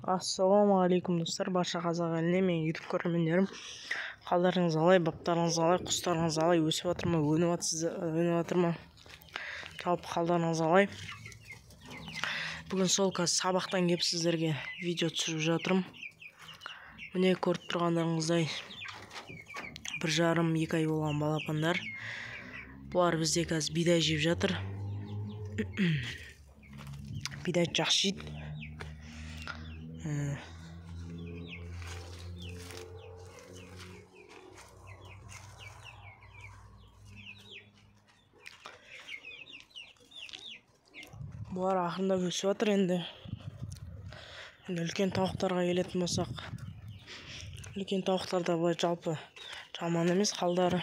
Ассалаумағалейкум достар, барша қазақ еліне, мен YouTube көрермендерім. Қалдарыңыз қалай, баптарыңыз қалай, құстарыңыз қалай, өсіп жатыр ма, өніп жатыр ма? Жалпы қалдарыңыз қалай? Бүгін сол қазір сабақтан келіп сіздерге видео түсіріп жатырмын. Міне көріп тұрғандарыңыздай 1,5-2 ай болған балапандар. Бұлар бізде қазір бидай жеп жатыр. Бидай жақсы жейді. Бұлар ақырындап өсіп жатыр. Енді үлкен тауықтарға келетін болсақ, үлкен тауықтарда былай жалпы жаман емес қалдары.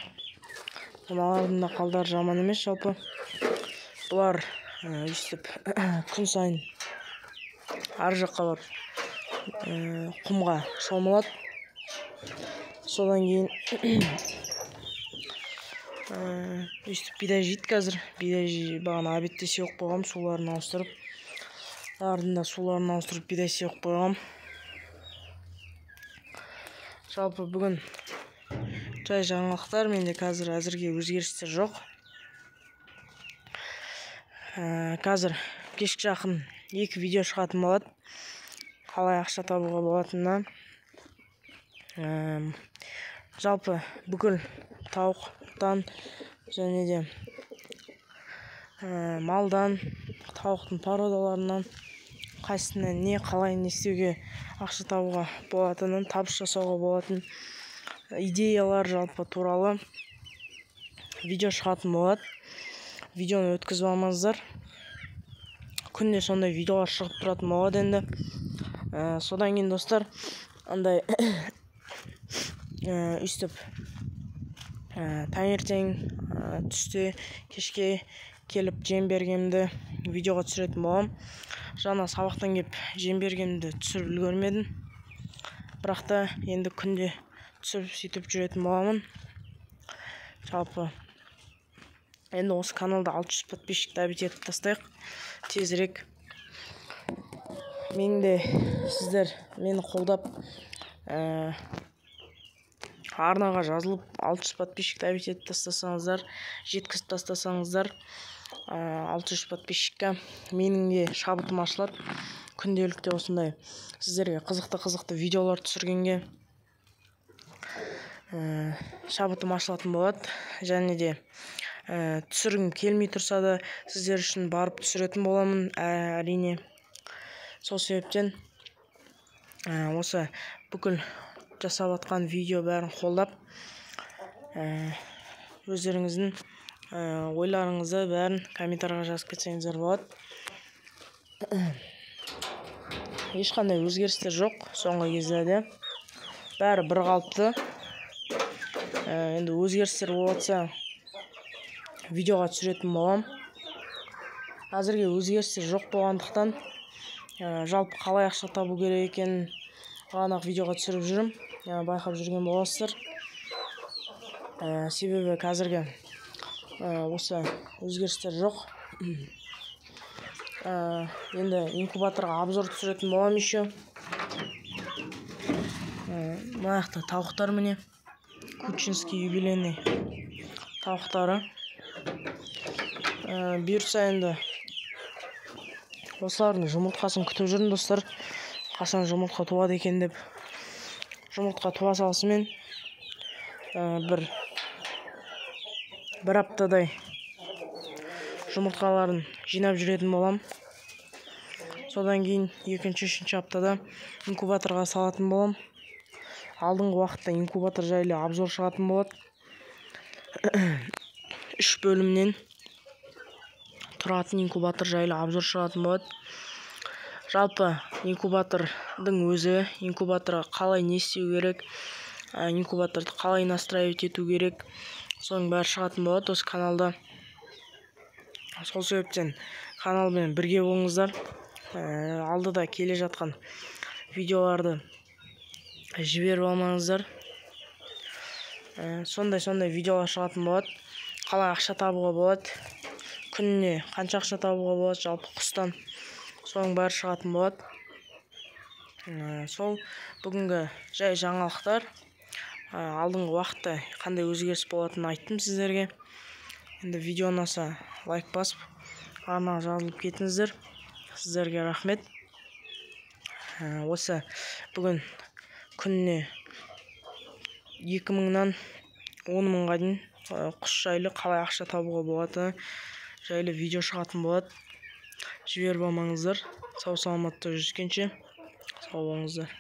Мыналардың да қалдары жаман емес жалпы. Бұлар өйстіп күн сайын ар жаққа барып құмға шомылады. Содан кейін өйстіп бидай жейді қазір. Бидай бағана обедте сеуіп қойғам, суларын ауыстырып. Ardында суларын ауыстырып бидай сеуіп қойғам. Жалпы бүгін жай жаңалықтар, менде қазір әзірге өзгерістер жоқ. Қазір кешкі жақын 2 видео шығатын болады. Қалай ақша табуға болатынына. Жалпы бүкіл тауықтан және де малдан, тауықтың породаларынан қайсысынан не қалай не істеуге ақша табуға болатынын, табыс жасауға болатын идеялар жалпы туралы видео шығатын болады. Видеоны өткізіп алмаңыздар. Күнде сондай видеолар шығып тұратын болады енді. Содан кейін достар, андай өйстіп таңертең, түсте, кешке келіп жем бергенімді видеоға түсіретін болам. Жаңа сабақтан келіп жем бергенімді түсіріп үлгермедім. Бірақ та енді күнде түсіріп сөйтіп жүретін боламын. Жалпы енді осы каналда 600 подписчикті обед етіп тастайық тезірек. Мен де сіздер мені қолдап арнаға жазылып 600 подписчикті обед етіп тастасаңыздар, жеткізіп тастасаңыздар 600 подписчикке менің де шабытым ашылады. Күнделікте осындай сіздерге қызықты видеолар түсіргенге шабытым ашылатын болады. Және де түсіргім келмей тұрса да сіздер үшін барып түсіретін боламын, әрине. Сол себептен осы бүкіл жасап атқан видео бәрін қолдап, өздеріңіздің ойларыңызды бәрін комментарийға жазып кетсеңіздер болады. Ешқандай өзгерістер жоқ соңғы кезде. Бәрі бір қалыпты. Енді өзгерістер болса видеоға түсіретін болам. Әзірге өзгерістер жоқ болғандықтан жалпы қалай ақша табу керек екенін ғана видеоға түсіріп жүрмін. Байқап жүрген боласыздар. Себебі қазірге осы өзгерістер жоқ. Енді инкубаторға обзор түсіретін болам еще. Мына жақта тауықтар міне. Кучинский юбилейный тауықтары. Бұйыртса енді осылардың жұмыртқасын күтіп жүрмін достар. Қашан жұмыртқа туады екен деп. Жұмыртқа туа салысымен бір аптадай жұмыртқаларын жинап жүретін болам. Содан кейін 2-3 аптада инкубаторға салатын болам. Алдыңғы уақытта инкубатор жайлы обзор шығатын болады. 3 бөлімнен тұратын инкубатор жайлы обзор шығатын болады. Жалпы инкубатордың өзі, инкубаторға қалай не істеу керек, инкубаторды қалай настраивать ету керек, соның бәрі шығатын болады осы каналда. Сол себептен каналмен бірге болыңыздар. Алдыда келе жатқан видеоларды жіберіп алмаңыздар. Сондай видеолар шығатын болады. Қалай ақша табуға болады, күніне қанша ақша табуға болады жалпы құстан, соның бәрі шығатын болады. Сол бүгінгі жай жаңалықтар. Алдыңғы уақытта қандай өзгеріс болатынын айттым сіздерге. Енді видео ұнаса лайк басып, арнаға жазылып кетіңіздер. Сіздерге рахмет. Осы бүгін күніне 2000-нан 10 000-ға дейін құс жайлы қалай ақша табуға болады жайлы видео шығатын болады. Жіберіп алмаңыздар. Сау саламатта жүзгенше сау болыңыздар.